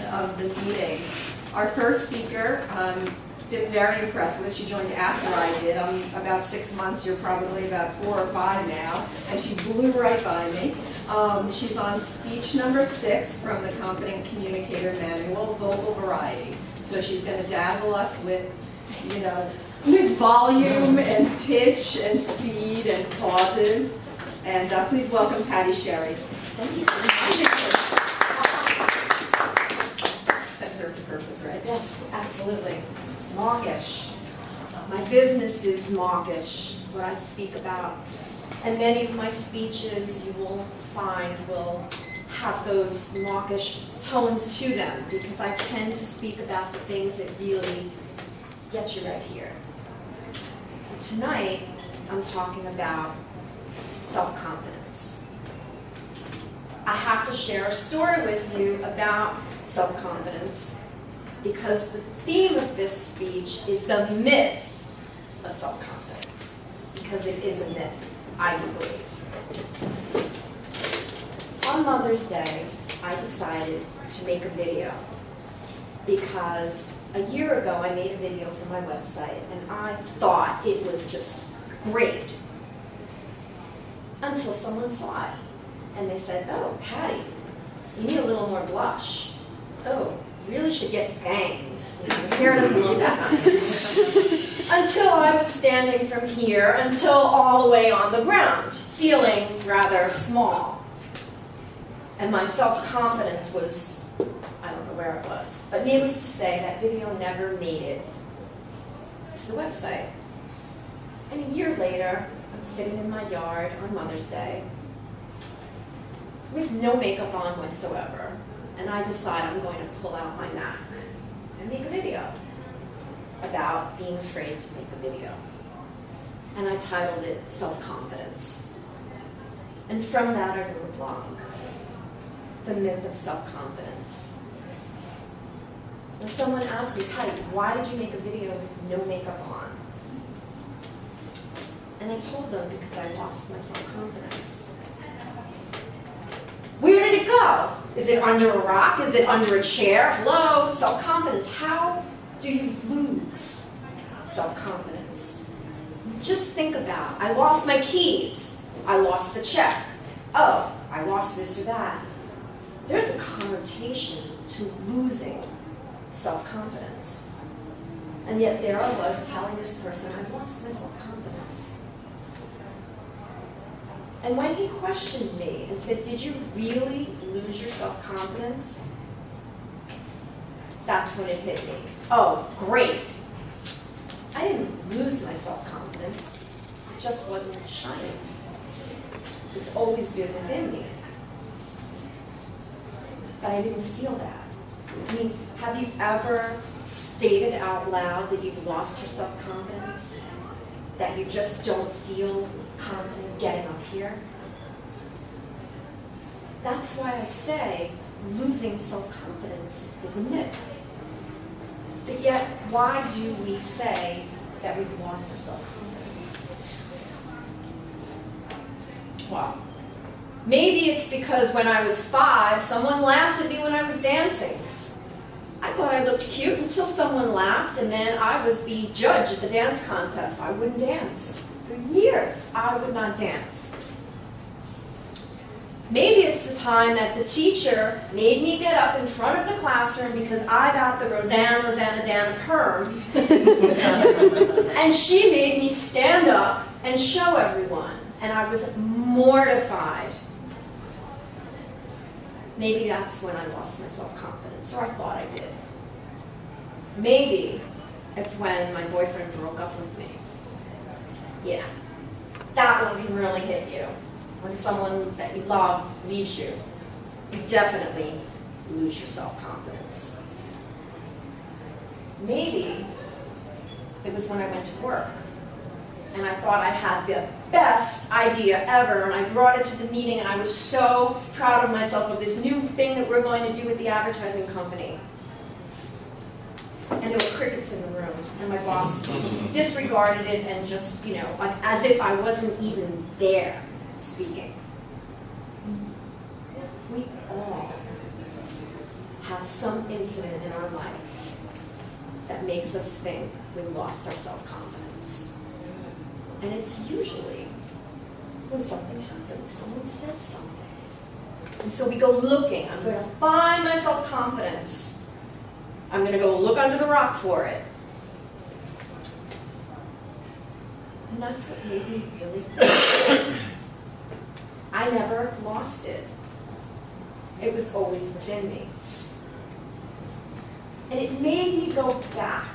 of the meeting. Our first speaker, been very impressed with. She joined after I did. I'm about 6 months. You're probably about 4 or 5 now. And she blew right by me. She's on speech number 6 from the Competent Communicator Manual, Vocal Variety. So she's going to dazzle us with, you know, with volume and pitch and speed and pauses. And please welcome Patty Sherry. Thank you for inviting us. That served a purpose, right? Yes, absolutely. Mawkish. My business is mawkish, what I speak about. And many of my speeches you will find will have those mawkish tones to them because I tend to speak about the things that really get you right here. So tonight, I'm talking about self-confidence. I have to share a story with you about self-confidence because the theme of this speech is the myth of self-confidence, because it is a myth, I believe. On Mother's Day, I decided to make a video because a year ago I made a video for my website and I thought it was just great until someone saw it and they said, "Oh, Patty, you need a little more blush. Oh, you really should get bangs. You know, your hair doesn't look that nice." Until I was standing from here until all the way on the ground, feeling rather small. And my self-confidence was, I don't know where it was. But needless to say, that video never made it to the website. And a year later, I'm sitting in my yard on Mother's Day with no makeup on whatsoever. And I decide I'm going to pull out my Mac and make a video about being afraid to make a video. And I titled it Self-Confidence. And from that I wrote a blog, The Myth of Self-Confidence. Now someone asked me, "Patty, why did you make a video with no makeup on?" And I told them because I lost my self-confidence. Where did it go? Is it under a rock? Is it under a chair? Hello? Self-confidence. How do you lose self-confidence? Just think about it. I lost my keys. I lost the check. Oh, I lost this or that. There's a connotation to losing self-confidence. And yet there I was telling this person, I lost my self-confidence. And when he questioned me and said, "Did you really lose your self-confidence?" That's when it hit me. Oh, great. I didn't lose my self-confidence. It just wasn't shining. It's always been within me. But I didn't feel that. I mean, have you ever stated out loud that you've lost your self-confidence? That you just don't feel confident getting up here? That's why I say losing self-confidence is a myth. But yet, why do we say that we've lost our self-confidence? Well, maybe it's because when I was 5, someone laughed at me when I was dancing. I thought I looked cute until someone laughed, and then I was the judge at the dance contest. I wouldn't dance. For years, I would not dance. Maybe it's the time that the teacher made me get up in front of the classroom because I got the Rosanna Dan perm, and she made me stand up and show everyone, and I was mortified. Maybe that's when I lost my self-confidence, or I thought I did. Maybe it's when my boyfriend broke up with me. Yeah, that one can really hit you. When someone that you love leaves you, you definitely lose your self-confidence. Maybe it was when I went to work and I thought I had the best idea ever, and I brought it to the meeting and I was so proud of myself of this new thing that we're going to do with the advertising company. And there were crickets in the room, and my boss just disregarded it and just, you know, as if I wasn't even there speaking. We all have some incident in our life that makes us think we lost our self-confidence. And it's usually when something happens, someone says something. And so we go looking. I'm going to find my self-confidence. I'm going to go look under the rock for it. And that's what made me really think. I never lost it. It was always within me. And it made me go back.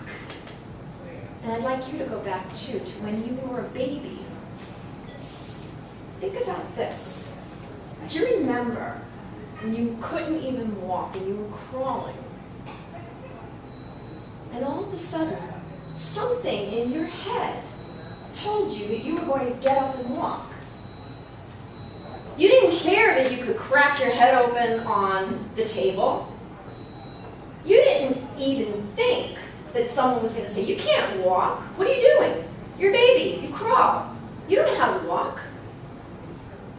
And I'd like you to go back too, to when you were a baby. Think about this. Do you remember when you couldn't even walk and you were crawling? And all of a sudden, something in your head told you that you were going to get up and walk. You didn't care that you could crack your head open on the table. You didn't even think that someone was going to say, you can't walk. What are you doing? You're a baby. You crawl. You don't know how to walk.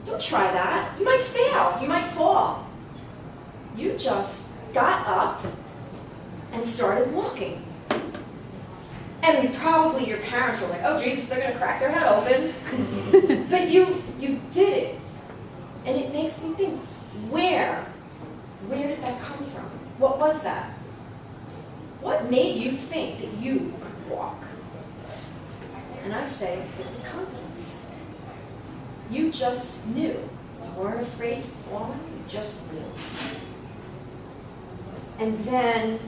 Don't try that. You might fail. You might fall. You just got up and started walking. And probably your parents were like, oh, Jesus, they're going to crack their head open. But you did it. And it makes me think, where did that come from? What was that? What made you think that you could walk? And I say, it was confidence. You just knew. You weren't afraid of falling, you just knew. And then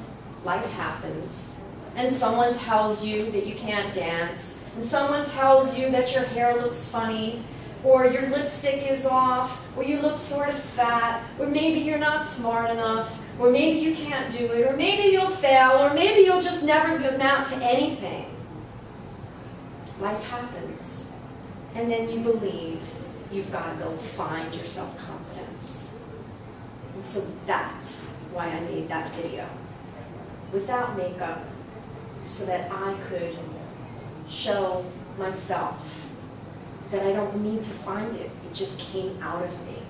life happens, and someone tells you that you can't dance, and someone tells you that your hair looks funny, or your lipstick is off, or you look sort of fat, or maybe you're not smart enough, or maybe you can't do it, or maybe you'll fail, or maybe you'll just never amount to anything. Life happens, and then you believe you've got to go find your self-confidence. And so that's why I made that video, without makeup, so that I could show myself that I don't need to find it. It just came out of me.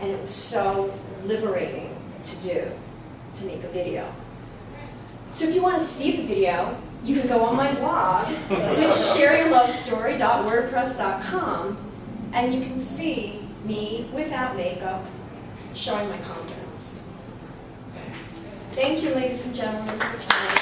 And it was so liberating to do, to make a video. So if you want to see the video, you can go on my blog, which is shareyourlovestory.wordpress.com, and you can see me without makeup showing my confidence. Thank you, ladies and gentlemen, for tonight.